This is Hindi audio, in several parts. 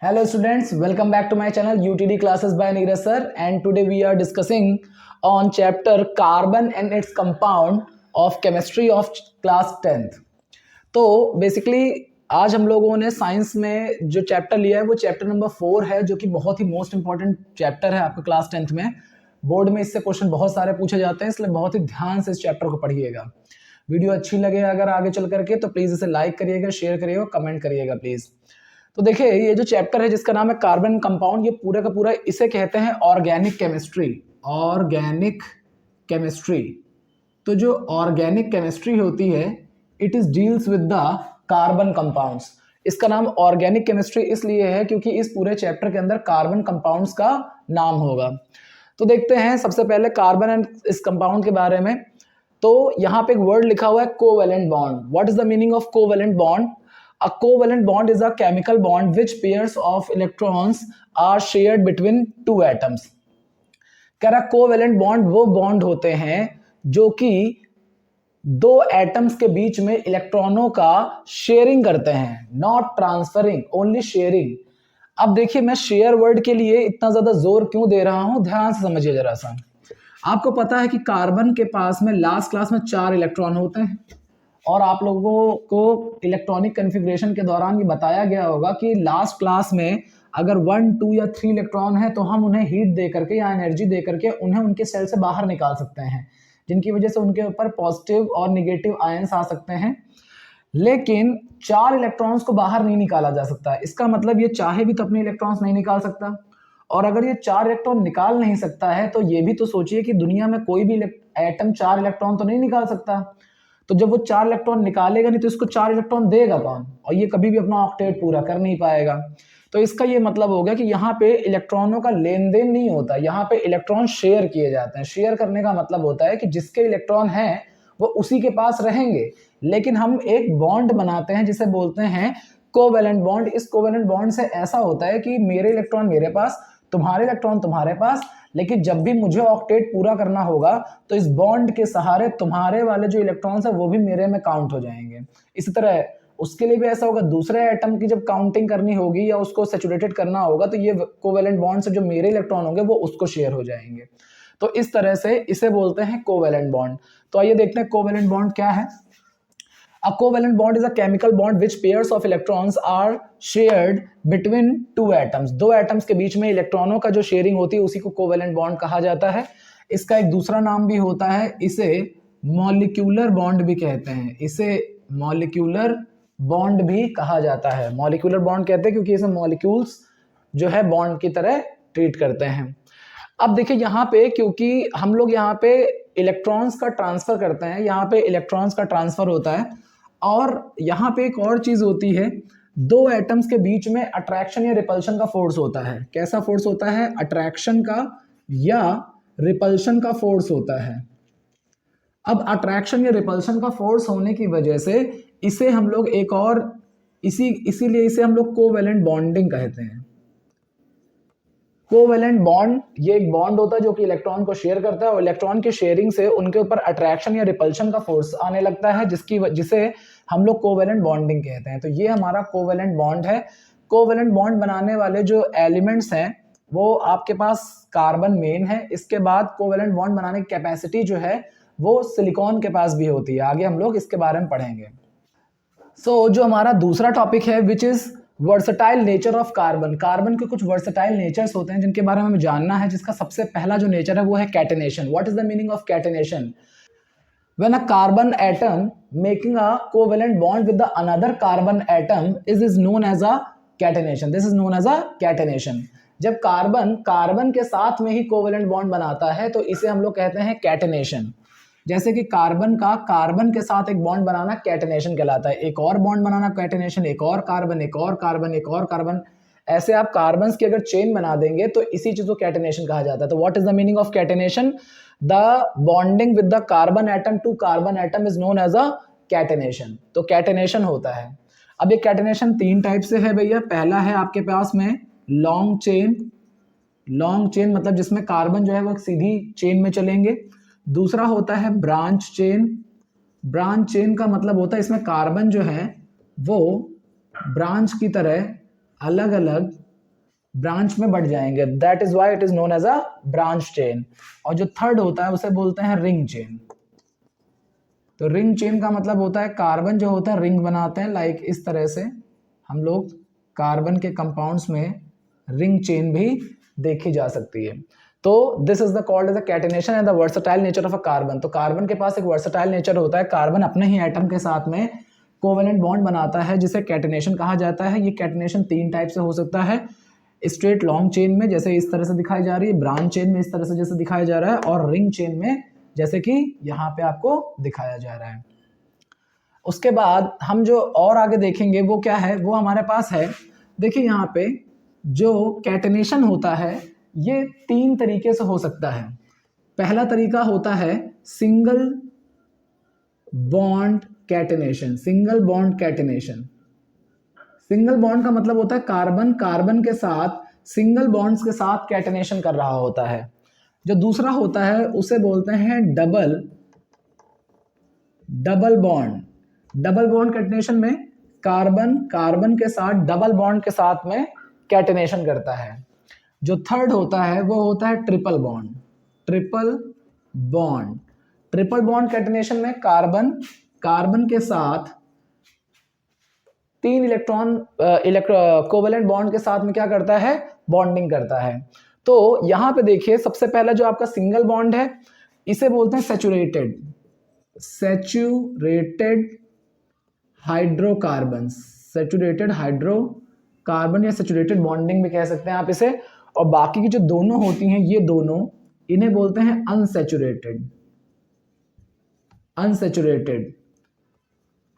Hello students, welcome back to my channel UTD classes by Neeraj sir, and today we are discussing on chapter carbon and its compound of chemistry of class 10th. तो बेसिकली आज हम लोगों ने साइंस में जो चैप्टर लिया है वो चैप्टर नंबर 4 है, जो कि बहुत ही मोस्ट इंपॉर्टेंट चैप्टर है आपका क्लास 10th में। बोर्ड में इससे क्वेश्चन बहुत सारे पूछे जाते हैं, इसलिए बहुत ही ध्यान से इस चैप्टर को पढ़िएगा। वीडियो अच्छी लगे अगर आगे चल करके तो प्लीज़ इसे लाइक करिएगा, शेयर करिएगा, कमेंट करिएगा प्लीज़। तो देखिए ये जो चैप्टर है जिसका नाम है कार्बन कंपाउंड, ये पूरा का पूरा इसे कहते हैं ऑर्गेनिक केमिस्ट्री। ऑर्गेनिक केमिस्ट्री, तो जो ऑर्गेनिक केमिस्ट्री होती है it is deals with the carbon compounds. इसका नाम ऑर्गेनिक केमिस्ट्री इसलिए है क्योंकि इस पूरे चैप्टर के अंदर कार्बन कंपाउंड्स का नाम होगा। तो देखते हैं सबसे पहले कार्बन एंड इस कंपाउंड के बारे में। तो यहाँ पे एक वर्ड लिखा हुआ है covalent bond. What is the meaning of covalent bond? A covalent bond is a chemical bond which pairs of electrons are shared between two atoms. कह रहा कोवेलेंट बॉन्ड वो बॉन्ड होते हैं जो कि दो एटम्स के बीच में इलेक्ट्रॉनों का शेयरिंग करते हैं, नॉट ट्रांसफरिंग, ओनली शेयरिंग। अब देखिए मैं शेयर वर्ड के लिए इतना ज्यादा जोर क्यों दे रहा हूं, ध्यान से समझिए जरा सा। आपको पता है कि कार्बन के पास में लास्ट क्लास में 4 इलेक्ट्रॉन होते हैं, और आप लोगों को इलेक्ट्रॉनिक कॉन्फ़िगरेशन के दौरान ये बताया गया होगा कि लास्ट क्लास में अगर 1, 2 या 3 इलेक्ट्रॉन है तो हम उन्हें हीट दे करके या एनर्जी दे करके उन्हें उनके सेल से बाहर निकाल सकते हैं, जिनकी वजह से उनके ऊपर पॉजिटिव और निगेटिव आयंस आ सकते हैं। लेकिन 4 इलेक्ट्रॉन्स को बाहर नहीं निकाला जा सकता। इसका मतलब ये चाहे भी तो अपने इलेक्ट्रॉन्स नहीं निकाल सकता, और अगर ये 4 इलेक्ट्रॉन निकाल नहीं सकता है तो ये भी तो सोचिए कि दुनिया में कोई भी एटम 4 इलेक्ट्रॉन तो नहीं निकाल सकता। तो जब वो 4 इलेक्ट्रॉन निकालेगा नहीं तो इसको 4 इलेक्ट्रॉन देगा कौन, और ये कभी भी अपना ऑक्टेट पूरा कर नहीं पाएगा। तो इसका ये मतलब हो गया कि यहाँ पे इलेक्ट्रॉनों का लेन देन नहीं होता, यहाँ पे इलेक्ट्रॉन शेयर किए जाते हैं। शेयर करने का मतलब होता है कि जिसके इलेक्ट्रॉन हैं वो उसी के पास रहेंगे, लेकिन हम एक बॉन्ड बनाते हैं जिसे बोलते हैं कोवेलेंट बॉन्ड। इस कोवेलेंट बॉन्ड से ऐसा होता है कि मेरे इलेक्ट्रॉन मेरे पास, तुम्हारे इलेक्ट्रॉन तुम्हारे पास, लेकिन जब भी मुझे ऑक्टेट पूरा करना होगा तो इस बॉन्ड के सहारे तुम्हारे वाले जो इलेक्ट्रॉन्स है वो भी मेरे में काउंट हो जाएंगे। इसी तरह उसके लिए भी ऐसा होगा, दूसरे एटम की जब काउंटिंग करनी होगी या उसको सैचुरेटेड करना होगा तो ये कोवेलेंट बॉन्ड से जो मेरे इलेक्ट्रॉन होंगे वो उसको शेयर हो जाएंगे। तो इस तरह से इसे बोलते हैं कोवेलेंट बॉन्ड। तो आइए देखते हैं कोवेलेंट बॉन्ड क्या है। A covalent bond is a chemical bond which pairs of electrons are shared between two atoms. दो एटम्स के बीच में इलेक्ट्रॉनों का जो शेयरिंग होती है उसी को कोवेलेंट बॉन्ड कहा जाता है। इसका एक दूसरा नाम भी होता है, इसे मॉलिक्यूलर बॉन्ड भी कहते हैं। इसे मॉलिक्यूलर बॉन्ड भी कहा जाता है। मॉलिक्यूलर बॉन्ड कहते हैं क्योंकि इसे मॉलिक्यूल्स जो है बॉन्ड की तरह ट्रीट करते हैं। अब देखिए यहाँ पे, क्योंकि हम लोग यहाँ पे इलेक्ट्रॉन्स का ट्रांसफर करते हैं, यहाँ पे इलेक्ट्रॉन्स का ट्रांसफर होता है, और यहाँ पे एक और चीज होती है, दो एटम्स के बीच में अट्रैक्शन या रिपल्शन का फोर्स होता है। कैसा फोर्स होता है? अट्रैक्शन का या रिपल्शन का फोर्स होता है। अब अट्रैक्शन या रिपल्शन का फोर्स होने की वजह से इसे हम लोग एक और इसीलिए इसे हम लोग कोवेलेंट बॉन्डिंग कहते हैं। कोवेलेंट बॉन्ड ये एक बॉन्ड होता है जो कि इलेक्ट्रॉन को शेयर करता है, और इलेक्ट्रॉन की शेयरिंग से उनके ऊपर अट्रैक्शन या रिपल्शन का फोर्स आने लगता है, जिसे हम लोग कोवेलेंट बॉन्डिंग कहते हैं। तो ये हमारा कोवेलेंट बॉन्ड है। कोवेलेंट बॉन्ड बनाने वाले जो एलिमेंट्स हैं वो आपके पास कार्बन मेन है। इसके बाद कोवेलेंट बॉन्ड बनाने की कैपेसिटी जो है वो सिलिकॉन के पास भी होती है। आगे हम लोग इसके बारे में पढ़ेंगे। जो हमारा दूसरा टॉपिक है which is versatile nature of carbon. Carbon के कुछ वर्सटाइल नेचर्स होते हैं जिनके बारे में हमें जानना है, जिसका सबसे पहला जो नेचर है वो है catenation. What is the meaning of catenation? When a carbon atom making a covalent bond with the another carbon atom is known as a catenation. This is known as a catenation. जब कार्बन के साथ में ही कोवेलेंट बॉन्ड बनाता है तो इसे हम लोग कहते हैं कैटेनेशन। जैसे कि कार्बन के साथ एक बॉन्ड बनाना कैटेनेशन कहलाता है, एक और बॉन्ड बनाना कैटेनेशन, एक और कार्बन, एक और कार्बन, एक और कार्बन, ऐसे आप कार्बन्स की अगर चेन बना देंगे तो इसी चीज को कैटेनेशन कहा जाता है। तो what is the meaning of catenation? The bonding with the carbon atom to carbon atom is known as a catenation. तो कैटेनेशन होता है। अब ये कैटेनेशन 3 टाइप से है भैया। पहला है आपके पास में लॉन्ग चेन मतलब जिसमें कार्बन जो है वो सीधी चेन में चलेंगे। दूसरा होता है ब्रांच चेन का मतलब होता है इसमें कार्बन जो है वो ब्रांच की तरह अलग अलग ब्रांच में बढ़ जाएंगे, that is why it is known as a branch chain. और जो थर्ड होता है उसे बोलते हैं रिंग चेन। तो रिंग चेन का मतलब होता है कार्बन जो होता है रिंग बनाते हैं, लाइक इस तरह से हम लोग कार्बन के कंपाउंड्स में रिंग चेन भी देखी जा सकती है। तो this is the called as the catenation and the versatile nature of a carbon. तो कार्बन के पास एक वर्सटाइल नेचर होता है, कार्बन अपने ही एटम के साथ में कोवेलेंट बॉन्ड बनाता है जिसे कैटेनेशन कहा जाता है। ये कैटेनेशन तीन टाइप से हो सकता है, स्ट्रेट लॉन्ग चेन में जैसे इस तरह से दिखाई जा रही है, ब्रांच चेन में इस तरह से जैसे दिखाया जा रहा है, और रिंग चेन में जैसे कि यहाँ पे आपको दिखाया जा रहा है। उसके बाद हम जो और आगे देखेंगे वो क्या है, वो हमारे पास है, देखिए यहाँ पे जो कैटेनेशन होता है ये तीन तरीके से हो सकता है। पहला तरीका होता है single bond catenation. Single bond catenation, single bond का मतलब होता है कार्बन कार्बन के साथ सिंगल बॉन्ड्स के साथ कैटेनेशन कर रहा होता है। जो दूसरा होता है उसे बोलते हैं double bond. Double bond catenation में कार्बन कार्बन के साथ डबल बॉन्ड के साथ में कैटेनेशन करता है। जो थर्ड होता है वो होता है triple bond. Triple bond catenation में कार्बन कार्बन के साथ तीन इलेक्ट्रॉन कोवेलेंट बॉन्ड के साथ में क्या करता है, बॉन्डिंग करता है। तो यहां पे देखिए सबसे पहला जो आपका सिंगल बॉन्ड है इसे बोलते हैं सैचुरेटेड हाइड्रोकार्बन। सैचुरेटेड हाइड्रोकार्बन या सैचुरेटेड बॉन्डिंग भी कह सकते हैं आप इसे। और बाकी की जो दोनों होती हैं ये दोनों, इन्हें बोलते हैं अनसैचुरेटेड।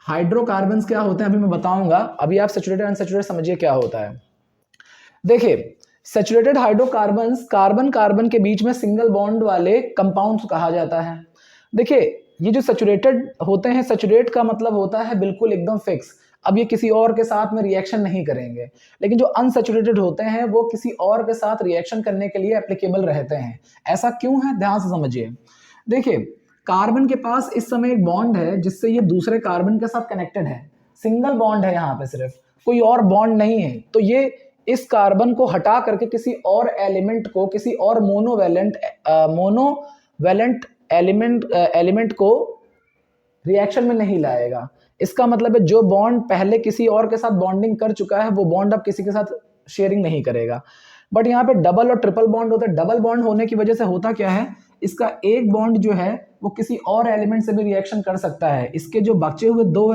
हाइड्रोकार्बन्स क्या होते हैं अभी मैं बताऊंगा, अभी आप सैचुरेटेड अनसैचुरेटेड समझिए क्या होता है। देखिए सैचुरेटेड हाइड्रोकार्बन्स कार्बन कार्बन के बीच में सिंगल बॉन्ड वाले कंपाउंड्स कहा जाता है। देखिए ये जो सैचुरेटेड होते हैं, सैचुरेट का मतलब होता है बिल्कुल एकदम फिक्स, अब ये किसी और के साथ में रिएक्शन नहीं करेंगे। लेकिन जो अनसैचुरेटेड होते हैं वो किसी और के साथ रिएक्शन करने के लिए एप्लीकेबल रहते हैं। ऐसा क्यों है, ध्यान से समझिए। देखिए कार्बन के पास इस समय एक बॉन्ड है जिससे ये दूसरे कार्बन के साथ कनेक्टेड है, सिंगल बॉन्ड है यहाँ पे, सिर्फ कोई और बॉन्ड नहीं है। तो ये इस कार्बन को हटा करके किसी और एलिमेंट को, किसी और मोनोवैलेंट एलिमेंट को रिएक्शन में नहीं लाएगा। इसका मतलब है जो बॉन्ड पहले किसी और के साथ बॉन्डिंग कर चुका है वो बॉन्ड अब किसी के साथ शेयरिंग नहीं करेगा। बट यहाँ पे डबल और ट्रिपल बॉन्ड होता है। डबल बॉन्ड होने की वजह से होता क्या है, इसका एक बॉन्ड जो है वो किसी और एलिमेंट से भी रिएक्शन कर सकता है। इसके जो बचे हुए दो,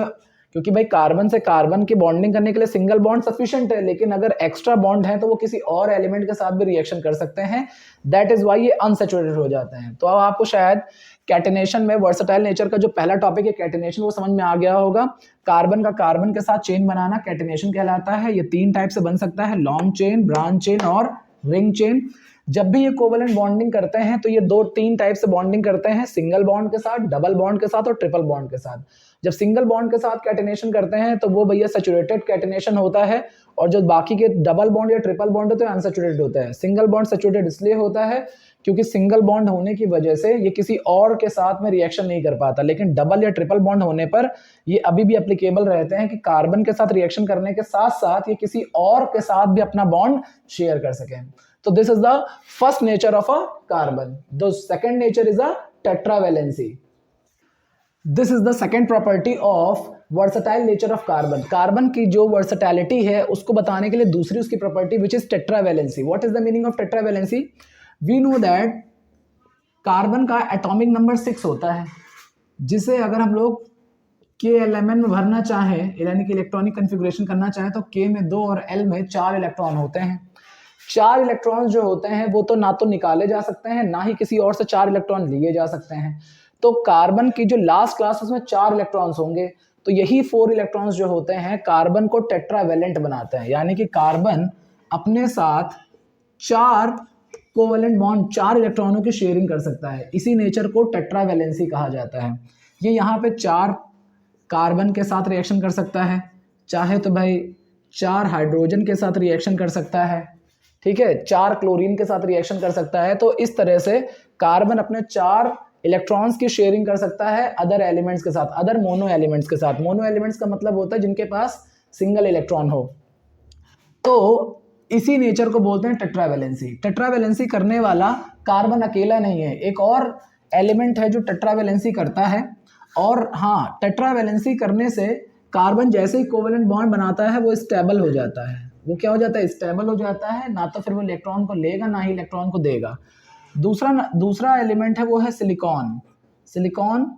क्योंकि भाई कार्बन से कार्बन की बॉन्डिंग करने के लिए सिंगल बॉन्ड सफिशिएंट है, लेकिन अगर एक्स्ट्रा बॉन्ड है तो वो किसी और एलिमेंट के साथ भी रिएक्शन कर सकते हैं। दैट इज व्हाई ये अनसैचुरेटेड हो जाते हैं। तो अब आपको शायद कैटेनेशन में वर्सटाइल नेचर का जो पहला टॉपिक है कैटेनेशन, वो समझ में आ गया होगा। कार्बन का कार्बन के साथ चेन बनाना कैटेनेशन कहलाता है। ये तीन टाइप से बन सकता है, लॉन्ग चेन, ब्रांच चेन और रिंग चेन। जब भी ये कोवेलेंट बॉन्डिंग करते हैं तो ये दो तीन टाइप से बॉन्डिंग करते हैं, सिंगल बॉन्ड के साथ, डबल बॉन्ड के साथ और ट्रिपल बॉन्ड के साथ। जब सिंगल बॉन्ड के साथ कैटेनेशन करते हैं तो वो भैया सैचुरेटेड कैटेनेशन होता है, और जो बाकी के डबल बॉन्ड या ट्रिपल बॉन्ड होते हैं अनसैचुरेटेड होता है। सिंगल बॉन्ड सैचुरेटेड इसलिए होता है क्योंकि सिंगल बॉन्ड होने की वजह से ये किसी और के साथ में रिएक्शन नहीं कर पाता, लेकिन डबल या ट्रिपल बॉन्ड होने पर ये अभी भी एप्लीकेबल रहते हैं कि कार्बन के साथ रिएक्शन करने के साथ साथ ये किसी और के साथ भी अपना बॉन्ड शेयर कर सकें। तो this is the first nature of a carbon. The second nature is a tetravalency. This is the second property of versatile nature of carbon. Carbon की जो वर्सटैलिटी है उसको बताने के लिए दूसरी उसकी property which is tetravalency. What is the meaning of tetravalency? We know that carbon का एटॉमिक नंबर 6 होता है, जिसे अगर हम लोग KLMN में भरना चाहें, यानी कि इलेक्ट्रॉनिक कन्फिग्रेशन करना चाहें, तो K में 2 और L में 4 इलेक्ट्रॉन होते हैं। 4 इलेक्ट्रॉन जो होते हैं वो तो ना तो निकाले जा सकते हैं, ना ही किसी और से 4 इलेक्ट्रॉन लिए जा सकते हैं। तो कार्बन की जो लास्ट क्लास उसमें 4 इलेक्ट्रॉन्स होंगे, तो यही 4 इलेक्ट्रॉन्स जो होते हैं कार्बन को टेट्रावैलेंट बनाते हैं। यानी कि कार्बन अपने साथ 4 कोवेलेंट बॉन्ड, 4 इलेक्ट्रॉनों की शेयरिंग कर सकता है। इसी नेचर को टेट्रावैलेंसी कहा जाता है। ये यहाँ पे 4 कार्बन के साथ रिएक्शन कर सकता है, चाहे तो भाई 4 हाइड्रोजन के साथ रिएक्शन कर सकता है, ठीक है, 4 क्लोरीन के साथ रिएक्शन कर सकता है। तो इस तरह से कार्बन अपने 4 इलेक्ट्रॉन्स की शेयरिंग कर सकता है अदर एलिमेंट्स के साथ, अदर मोनो एलिमेंट्स के साथ। मोनो एलिमेंट्स का मतलब होता है जिनके पास सिंगल इलेक्ट्रॉन हो। तो इसी नेचर को बोलते हैं टेट्रावैलेंसी। टेट्रावैलेंसी करने वाला कार्बन अकेला नहीं है, एक और एलिमेंट है जो टेट्रावैलेंसी करता है। और हाँ, टेट्रावैलेंसी करने से कार्बन जैसे ही कोवेलेंट बॉन्ड बनाता है वो स्टेबल हो जाता है। वो क्या हो जाता है? स्टेबल हो जाता है, ना तो फिर वो इलेक्ट्रॉन को लेगा ना ही इलेक्ट्रॉन को देगा। दूसरा एलिमेंट है वो है silicon. Silicon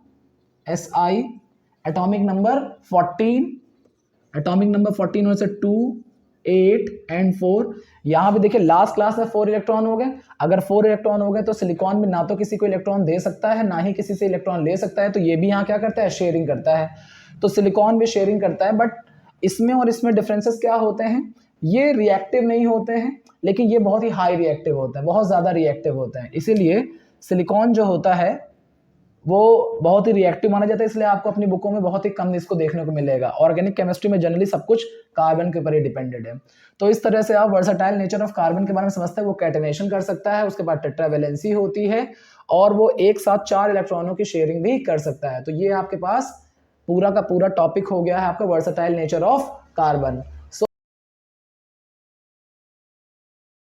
Si, atomic number 14, atomic number 14 में से 2, 8 एंड 4। यहाँ भी देखिए लास्ट क्लास में 4 इलेक्ट्रॉन हो गए। अगर 4 इलेक्ट्रॉन हो गए तो सिलिकॉन भी ना तो किसी को इलेक्ट्रॉन दे सकता है ना ही किसी से इलेक्ट्रॉन ले सकता है, तो ये भी यहाँ क्या करता है? शेयरिंग करता है। तो सिलिकॉन भी शेयरिंग करता है, बट इसमें और इसमें डिफरेंसेस क्या होते हैं? ये रिएक्टिव नहीं होते हैं, लेकिन ये बहुत ही हाई रिएक्टिव होते हैं, बहुत ज़्यादा रिएक्टिव होते हैं। इसीलिए सिलिकॉन जो होता है वो बहुत ही रिएक्टिव माना जाता है, इसलिए आपको अपनी बुकों में बहुत ही कम इसको देखने को मिलेगा। ऑर्गेनिक केमिस्ट्री में जनरली सब कुछ कार्बन के ऊपर ही डिपेंडेड है। तो इस तरह से आप वर्सटाइल नेचर ऑफ कार्बन के बारे में समझते हैं। वो कैटेनेशन कर सकता है, उसके बाद टेट्रावैलेंसी होती है, और वो एक साथ 4 इलेक्ट्रॉनों की शेयरिंग भी कर सकता है। तो ये आपके पास पूरा का पूरा टॉपिक हो गया है आपका वर्सटाइल नेचर ऑफ कार्बन।